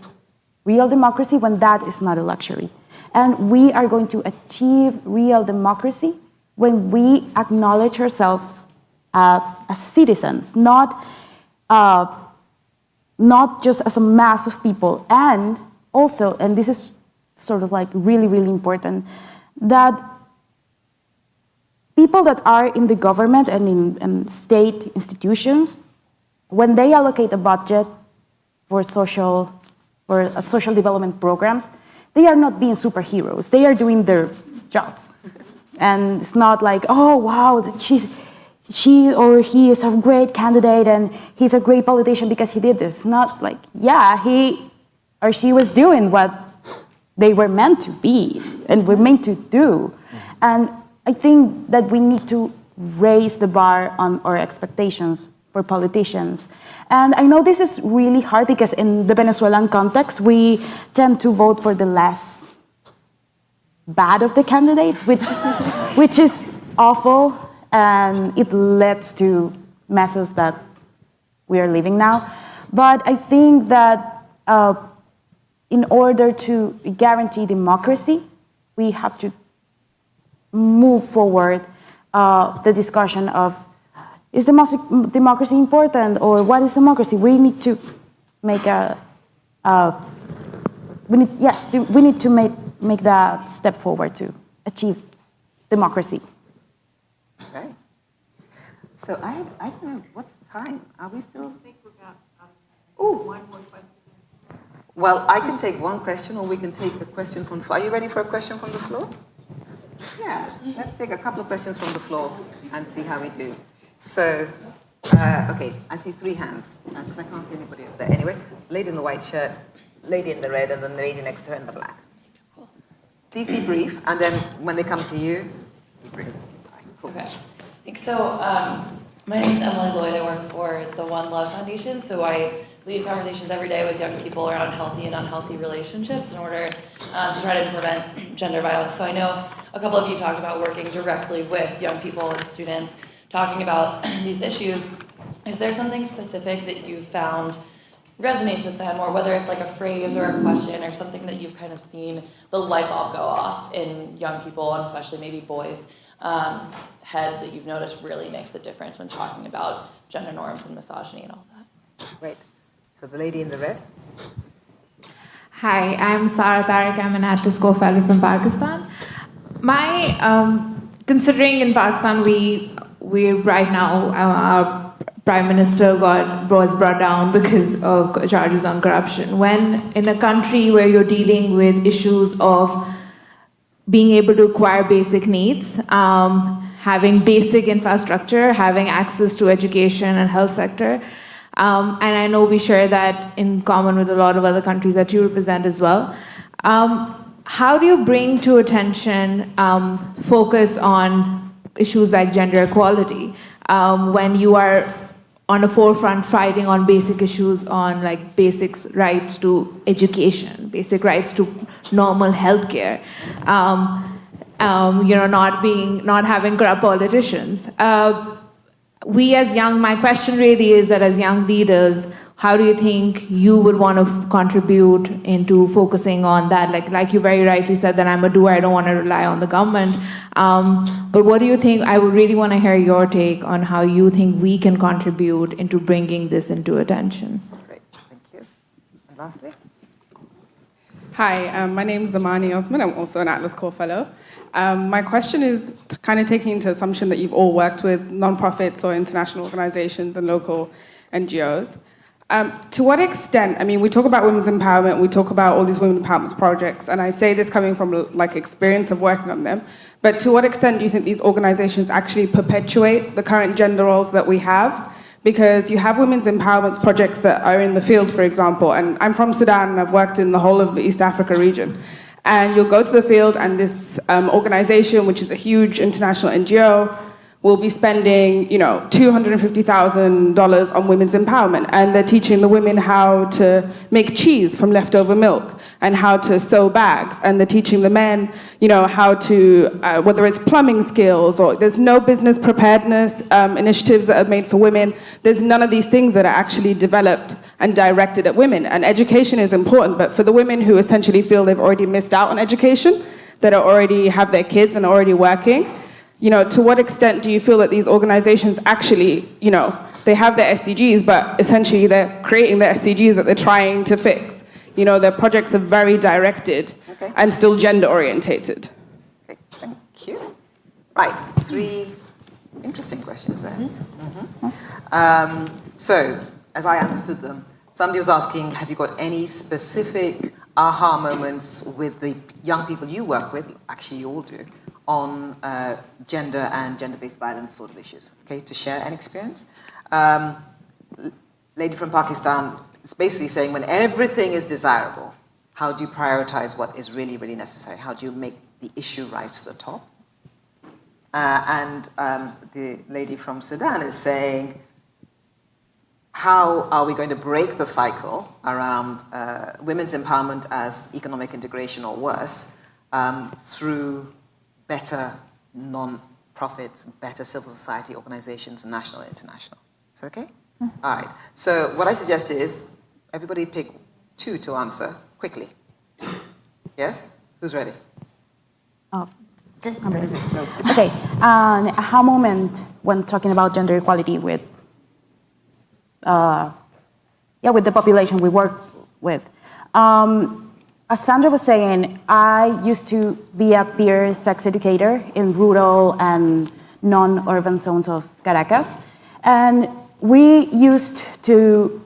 real democracy when that is not a luxury. And we are going to achieve real democracy when we acknowledge ourselves as citizens, not just as a mass of people. And also, and this is sort of like really, really important, that people that are in the government and in state institutions, when they allocate a budget for social development programs, they are not being superheroes. They are doing their jobs. And it's not like, oh, wow, she or he is a great candidate and he's a great politician because he did this. It's not like, yeah, he or she was doing what they were meant to be and were meant to do. And I think that we need to raise the bar on our expectations for politicians. And I know this is really hard because in the Venezuelan context, we tend to vote for the less bad of the candidates, which is awful, and it leads to messes that we are living now. But I think that in order to guarantee democracy, we have to move forward the discussion of, is democracy important, or what is democracy? We need to make we need to make that step forward to achieve democracy. Okay. So I don't know, what's the time? Are we still? I think we're about one more question. Well, I can take one question, or we can take a question from the floor. Are you ready for a question from the floor? Yeah, let's take a couple of questions from the floor and see how we do. So, okay, I see 3 hands, because I can't see anybody up there. Anyway, lady in the white shirt, lady in the red, and then the lady next to her in the black. Please be brief, and then when they come to you, be brief. Cool. Okay. Thanks. So, my name is Emily Lloyd. I work for the One Love Foundation. So I lead conversations every day with young people around healthy and unhealthy relationships in order to try to prevent gender violence. So I know a couple of you talked about working directly with young people and students, talking about these issues. Is there something specific that you found resonates with them, or whether it's like a phrase or a question or something that you've kind of seen the light bulb go off in young people, and especially maybe boys' heads, that you've noticed really makes a difference when talking about gender norms and misogyny and all that? Great. So the lady in the red. Hi, I'm Sara Tariq. I'm an Atlas co-fellow from Pakistan. Considering in Pakistan we right now our Prime Minister was brought down because of charges on corruption. When in a country where you're dealing with issues of being able to acquire basic needs, having basic infrastructure, having access to education and health sector, and I know we share that in common with a lot of other countries that you represent as well. How do you bring to attention focus on issues like gender equality when you are on the forefront fighting on basic issues on like basic rights to education, basic rights to normal healthcare, not having corrupt politicians? My question really is that as young leaders, how do you think you would want to contribute into focusing on that? Like you very rightly said that I'm a doer, I don't want to rely on the government. But what do you think? I would really want to hear your take on how you think we can contribute into bringing this into attention. Great, thank you. And lastly? Hi, my name is Zamani Osman. I'm also an Atlas Core Fellow. My question is kind of taking into assumption that you've all worked with nonprofits or international organizations and local NGOs. To what extent, I mean, we talk about women's empowerment, we talk about all these women empowerment projects, and I say this coming from like experience of working on them, but to what extent do you think these organizations actually perpetuate the current gender roles that we have? Because you have women's empowerment projects that are in the field, for example, and I'm from Sudan and I've worked in the whole of the East Africa region. And you'll go to the field and this organization, which is a huge international NGO, will be spending, $250,000 on women's empowerment. And they're teaching the women how to make cheese from leftover milk and how to sew bags. And they're teaching the men, how to, whether it's plumbing skills or there's no business preparedness initiatives that are made for women. There's none of these things that are actually developed and directed at women. And education is important, but for the women who essentially feel they've already missed out on education, that already have their kids and are already working, to what extent do you feel that these organizations actually, they have their SDGs, but essentially they're creating the SDGs that they're trying to fix? Their projects are very directed and still gender orientated. Okay, thank you. Right, 3 interesting questions there. So, as I understood them, somebody was asking, have you got any specific aha moments with the young people you work with, actually you all do, on gender and gender-based violence sort of issues, okay, to share an experience. Lady from Pakistan is basically saying when everything is desirable, how do you prioritize what is really, really necessary? How do you make the issue rise to the top? And the lady from Sudan is saying, how are we going to break the cycle around women's empowerment as economic integration or worse through better non-profits, better civil society organizations, national and international. Is that okay? All right. So what I suggest is everybody pick 2 to answer quickly. Yes? Who's ready? Oh, Okay. I'm ready. Okay. Aha moment when talking about gender equality with the population we work with. As Sandra was saying, I used to be a peer sex educator in rural and non-urban zones of Caracas. And we used to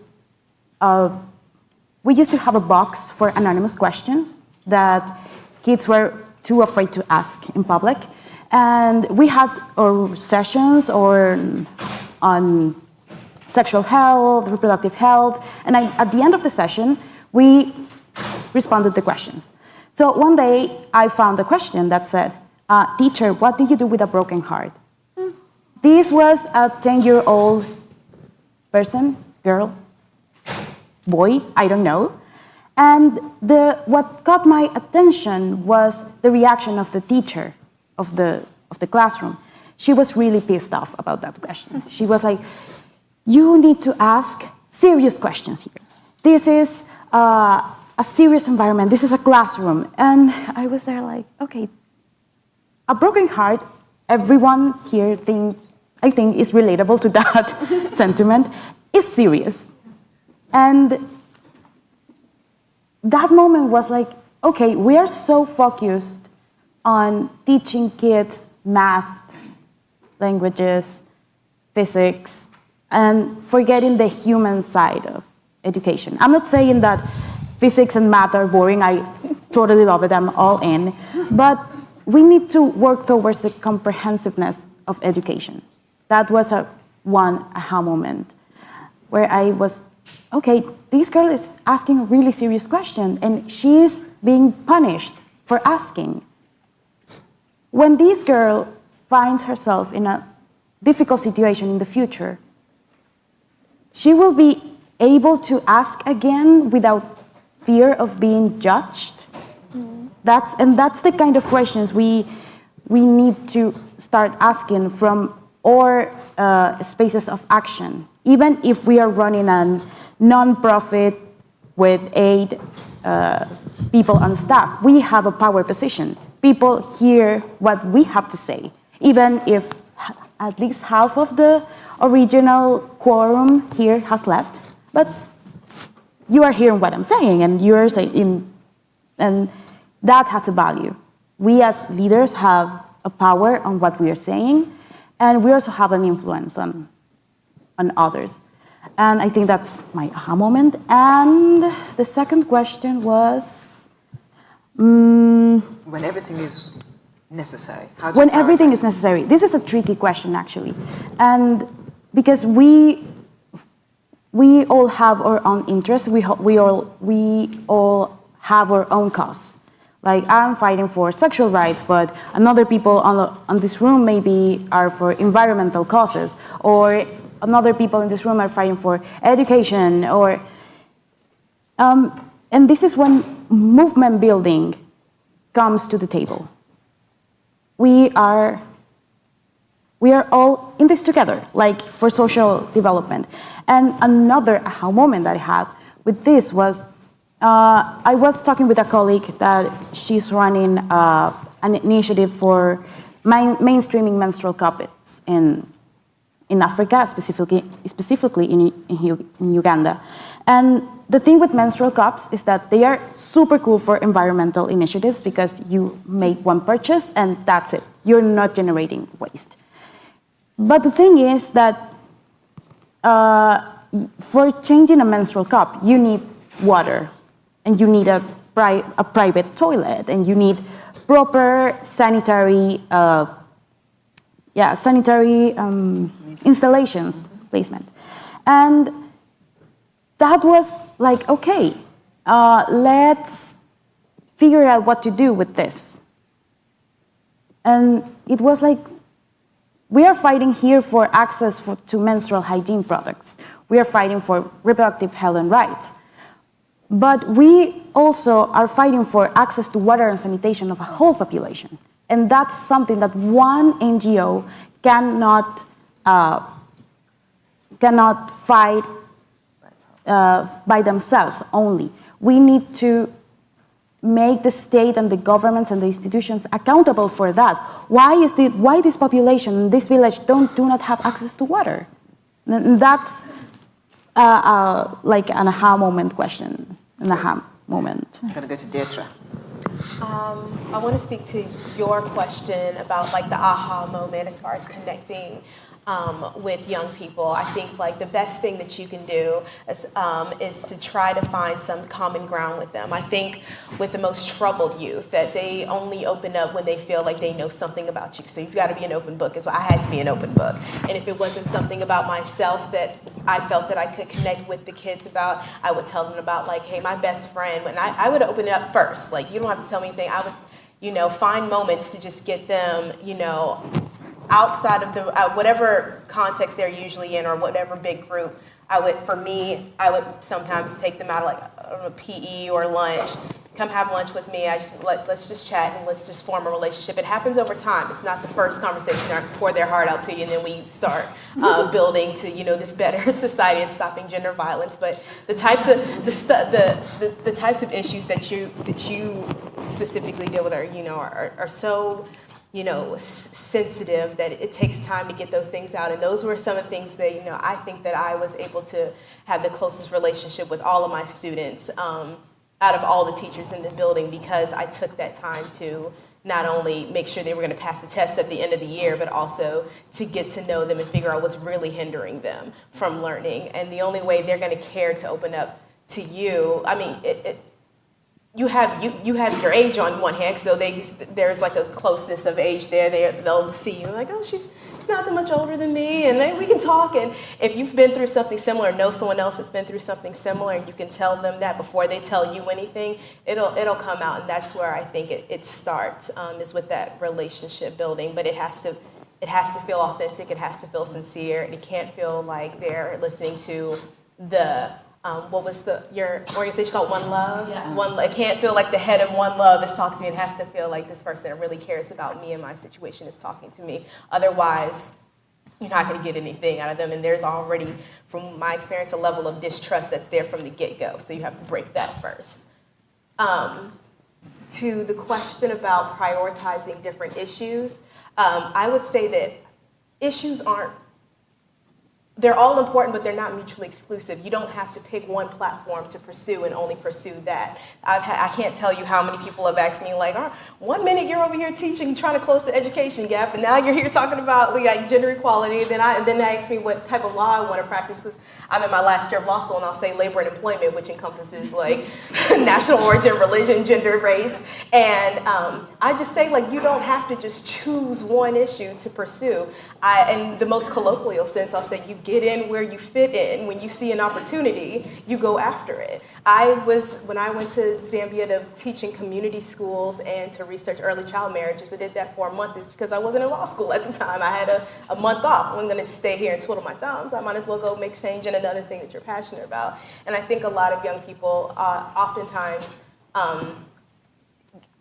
have a box for anonymous questions that kids were too afraid to ask in public. And we had our sessions on sexual health, reproductive health, and at the end of the session, we responded to questions. So one day, I found a question that said, teacher, what do you do with a broken heart? This was a 10-year-old girl, boy, I don't know. And what got my attention was the reaction of the teacher of the classroom. She was really pissed off about that question. She was like, you need to ask serious questions here. This is a serious environment. This is a classroom. And I was there like, okay, a broken heart, everyone here I think is relatable to that sentiment, is serious. And that moment was like, okay, we are so focused on teaching kids math, languages, physics, and forgetting the human side of education. I'm not saying that physics and math are boring. I totally love it. I'm all in. But we need to work towards the comprehensiveness of education. That was one aha moment where I was, okay, this girl is asking a really serious question, and she is being punished for asking. When this girl finds herself in a difficult situation in the future, she will be able to ask again without fear of being judged. That's the kind of questions we need to start asking from our spaces of action. Even if we are running a non-profit with 8 people on staff, we have a power position. People hear what we have to say, even if at least half of the original quorum here has left. But you are hearing what I'm saying, and you are saying, and that has a value. We as leaders have a power on what we are saying, and we also have an influence on others. And I think that's my aha moment. And the second question was... when everything is necessary. When everything is necessary. This is a tricky question, actually. And because we all have our own interests, we all have our own cause. Like, I'm fighting for sexual rights, but another people on this room maybe are for environmental causes, or another people in this room are fighting for education, or... and this is when movement building comes to the table. We are all in this together, like for social development. And another aha moment that I had with this was, I was talking with a colleague that she's running an initiative for mainstreaming menstrual cups in Africa, specifically in Uganda. And the thing with menstrual cups is that they are super cool for environmental initiatives because you make one purchase and that's it. You're not generating waste. But the thing is that for changing a menstrual cup, you need water, and you need a private toilet, and you need proper sanitary installations, placement. And that was like, okay, let's figure out what to do with this. And it was like, we are fighting here for access to menstrual hygiene products. We are fighting for reproductive health and rights. But we also are fighting for access to water and sanitation of a whole population. And that's something that one NGO cannot fight by themselves only. We need to make the state and the governments and the institutions accountable for that. Why this population, this village, do not have access to water? And that's like an aha moment question, an aha moment. I'm gonna go to Deitra. I want to speak to your question about like the aha moment as far as connecting with young people. I think like the best thing that you can do is to try to find some common ground with them. I think with the most troubled youth that they only open up when they feel like they know something about you. So you've got to be an open book. I had to be an open book. And if it wasn't something about myself that I felt that I could connect with the kids about, I would tell them about like, hey, my best friend, and I would open it up first. Like, you don't have to tell me anything. I would, find moments to just get them, outside of the whatever context they're usually in or whatever big group, I would sometimes take them out of like, I don't know, PE or lunch. Come have lunch with me. Let's just chat and let's just form a relationship. It happens over time. It's not the first conversation I pour their heart out to you and then we start building to this better society and stopping gender violence. But the types of the types of issues that you specifically deal with are so sensitive that it takes time to get those things out. And those were some of the things that I think that I was able to have the closest relationship with all of my students. Out of all the teachers in the building, because I took that time to not only make sure they were going to pass the test at the end of the year, but also to get to know them and figure out what's really hindering them from learning. And the only way they're going to care to open up to you, I mean, you have your age on one hand, so there's like a closeness of age there. They'll see you like, oh, she's not that much older than me, and then we can talk. And if you've been through something similar, know someone else that's been through something similar, and you can tell them that before they tell you anything, it'll come out. And that's where I think it starts, is with that relationship building. But it has to feel authentic. It has to feel sincere. And it can't feel like they're listening to the what was your organization called? One Love? Yeah. It can't feel like the head of One Love is talking to me. It has to feel like this person that really cares about me and my situation is talking to me. Otherwise, you're not going to get anything out of them. And there's already, from my experience, a level of distrust that's there from the get-go. So you have to break that first. To the question about prioritizing different issues, I would say that issues they're all important, but they're not mutually exclusive. You don't have to pick one platform to pursue and only pursue that. I can't tell you how many people have asked me, like, 1 minute you're over here teaching, trying to close the education gap, and now you're here talking about gender equality, and then they ask me what type of law I want to practice, because I'm in my last year of law school, and I'll say labor and employment, which encompasses, like, national origin, religion, gender, race, and I just say, like, you don't have to just choose one issue to pursue. In the most colloquial sense, I'll say you get in where you fit in. When you see an opportunity, you go after it. When I went to Zambia to teach in community schools and to research early child marriages, I did that for a month. It's because I wasn't in law school at the time. I had a month off. I'm going to stay here and twiddle my thumbs. I might as well go make change in another thing that you're passionate about. And I think a lot of young people oftentimes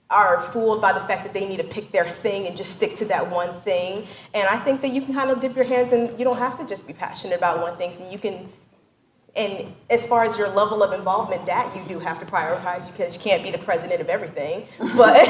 are fooled by the fact that they need to pick their thing and just stick to that one thing. And I think that you can kind of dip your hands and you don't have to just be passionate about one thing. So you can, and as far as your level of involvement, that you do have to prioritize, because you can't be the president of everything. But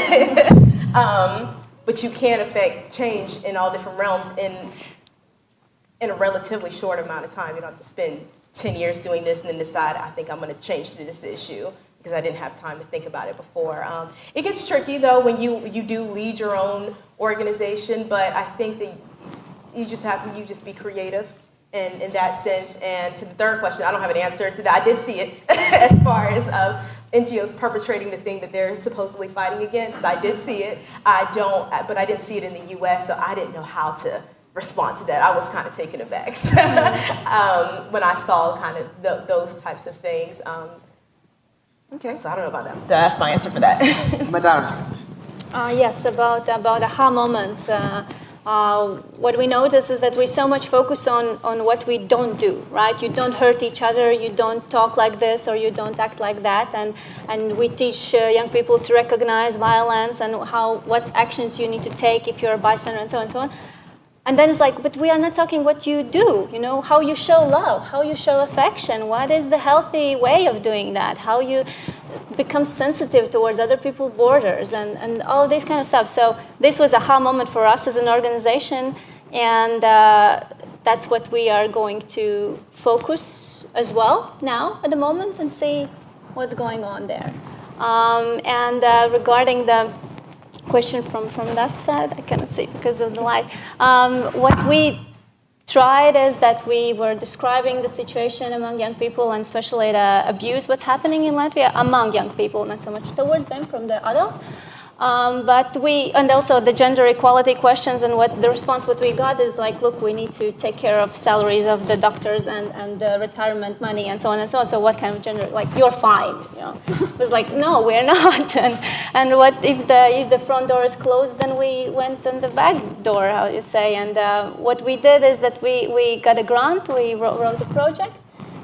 but you can affect change in all different realms in a relatively short amount of time. You don't have to spend 10 years doing this and then decide, I think I'm going to change to this issue, because I didn't have time to think about it before. It gets tricky, though, when you do lead your own organization, but I think that you just be creative in that sense. And to the third question, I don't have an answer to that. I did see it as far as NGOs perpetrating the thing that they're supposedly fighting against. I did see it. But I didn't see it in the U.S., so I didn't know how to respond to that. I was kind of taken aback when I saw kind of those types of things. Okay, so I don't know about that. That's my answer for that. Madara. Yes, about aha moments. What we notice is that we so much focus on what we don't do, right? You don't hurt each other, you don't talk like this, or you don't act like that. And we teach young people to recognize violence and what actions you need to take if you're a bystander, and so on and so on. And then it's like, but we are not talking what you do, how you show love, how you show affection, what is the healthy way of doing that, how you become sensitive towards other people's borders, and all of this kind of stuff. So this was a aha moment for us as an organization, and that's what we are going to focus as well now at the moment and see what's going on there. Regarding the question from that side, I cannot see because of the light. What we tried is that we were describing the situation among young people, and especially the abuse, what's happening in Latvia among young people, not so much towards them from the adults. But and also the gender equality questions, and what we got is like, look, we need to take care of salaries of the doctors and the retirement money and so on and so on. So what kind of gender? Like, you're fine, you know. It was like, no, we're not. And what if the front door is closed? Then we went on the back door, how you say. And what we did is that we got a grant. We wrote a project,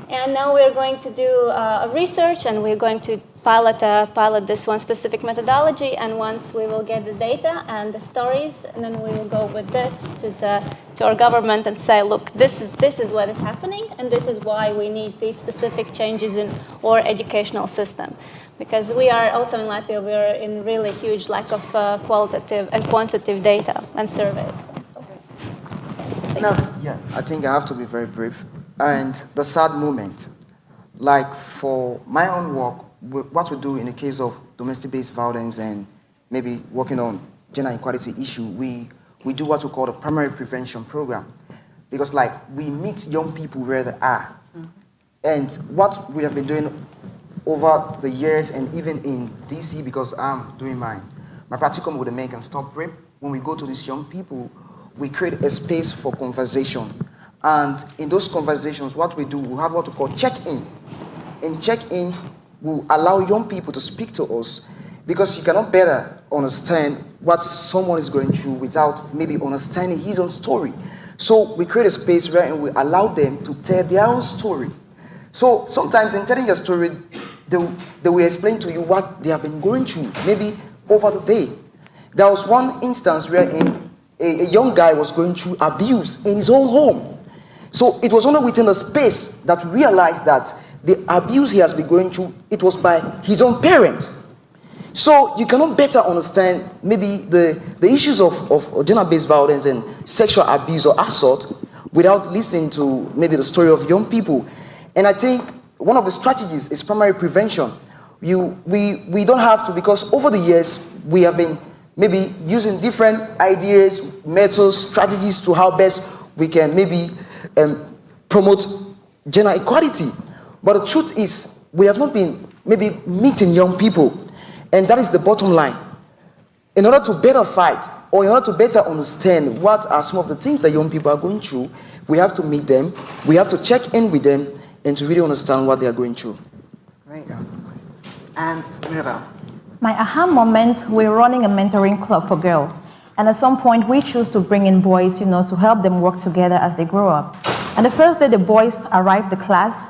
and now we're going to do a research, and we're going to pilot this one specific methodology, and once we will get the data and the stories, and then we will go with this to our government and say, look, this is what is happening, and this is why we need these specific changes in our educational system. Because we are also in Latvia, we are in really huge lack of qualitative and quantitative data and surveys. So, Yeah, I think I have to be very brief. And the sad moment, like for my own work, what we do in the case of domestic-based violence and maybe working on gender equality issue, we do what we call the primary prevention program. Because like we meet young people where they are. And what we have been doing over the years, and even in DC, because I'm doing my practicum with the Make and Stop Rape, when we go to these young people, we create a space for conversation. And in those conversations, what we do, we have what we call check-in. In check-in, we allow young people to speak to us, because you cannot better understand what someone is going through without maybe understanding his own story. So we create a space where we allow them to tell their own story. So sometimes in telling your story, they will explain to you what they have been going through, maybe over the day. There was one instance where a young guy was going through abuse in his own home. So it was only within the space that we realized that the abuse he has been going through, it was by his own parent. So you cannot better understand maybe the issues of gender-based violence and sexual abuse or assault without listening to maybe the story of young people. And I think one of the strategies is primary prevention. We don't have to, because over the years we have been maybe using different ideas, methods, strategies to how best we can maybe promote gender equality. But the truth is, we have not been maybe meeting young people. And that is the bottom line. In order to better fight, or in order to better understand what are some of the things that young people are going through, we have to meet them, we have to check in with them, and to really understand what they are going through. Great. And Mirabel. My aha moment, we're running a mentoring club for girls. And at some point, we choose to bring in boys, to help them work together as they grow up. And the first day the boys arrive the class,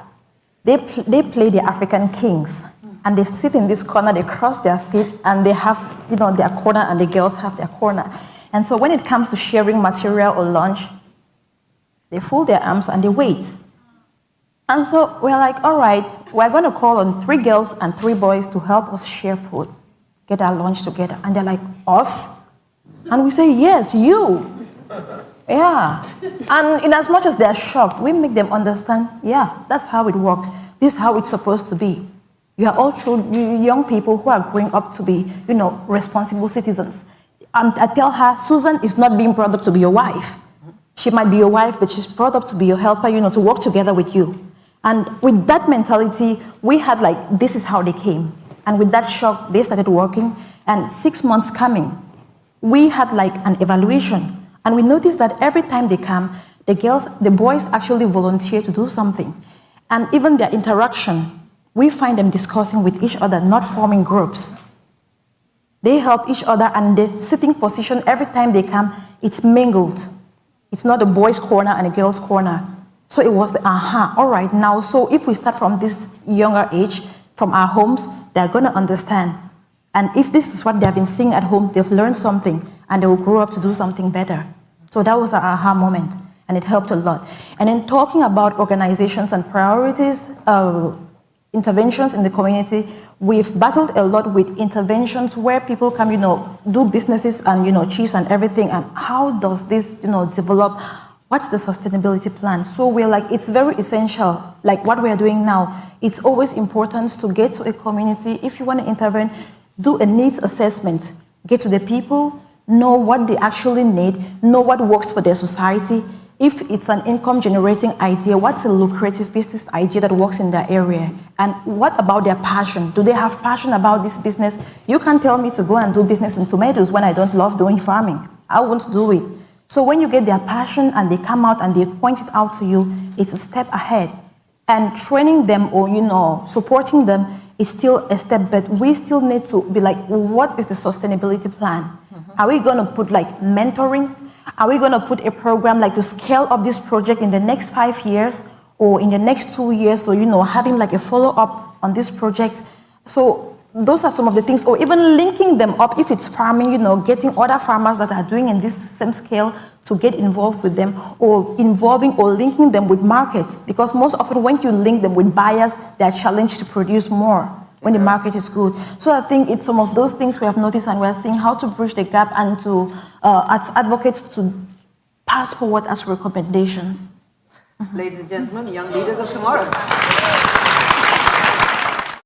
they play the African kings. And they sit in this corner, they cross their feet, and they have, their corner, and the girls have their corner. And so when it comes to sharing material or lunch, they fold their arms and they wait. And so we're like, all right, we're going to call on 3 girls and 3 boys to help us share food, get our lunch together. And they're like, us? And we say, yes, you. Yeah. And in as much as they're shocked, we make them understand, yeah, that's how it works. This is how it's supposed to be. You are all true young people who are growing up to be, responsible citizens. I tell her, Susan is not being brought up to be your wife. She might be your wife, but she's brought up to be your helper, to work together with you. And with that mentality, we had this is how they came. And with that shock, they started working. And 6 months coming, we had an evaluation. And we noticed that every time they come, the boys actually volunteer to do something. And even their interaction, we find them discussing with each other, not forming groups. They help each other, and the sitting position, every time they come, it's mingled. It's not a boys' corner and a girls' corner. So it was all right, now, so if we start from this younger age, from our homes, they're going to understand. And if this is what they've been seeing at home, they've learned something, and they will grow up to do something better. So that was our aha moment, and it helped a lot. And in talking about organizations and priorities, interventions in the community, we've battled a lot with interventions where people come, do businesses and, cheese and everything. And how does this, develop? What's the sustainability plan? So we're it's very essential, what we are doing now. It's always important to get to a community. If you want to intervene, do a needs assessment. Get to the people, know what they actually need, know what works for their society, if it's an income generating idea, what's a lucrative business idea that works in their area? And what about their passion? Do they have passion about this business? You can't tell me to go and do business in tomatoes when I don't love doing farming. I won't do it. So when you get their passion and they come out and they point it out to you, it's a step ahead. And training them or, supporting them is still a step, but we still need to be like, what is the sustainability plan? Are we going to put like mentoring? Are we going to put a program like to scale up this project in the next 5 years or in the next 2 years? So, having like a follow-up on this project. So those are some of the things, or even linking them up if it's farming, getting other farmers that are doing in this same scale to get involved with them, or involving or linking them with markets. Because most often when you link them with buyers, they are challenged to produce more when the market is good. So I think it's some of those things we have noticed, and we're seeing how to bridge the gap and to, as advocates, to pass forward as recommendations. Ladies and gentlemen, young leaders of tomorrow.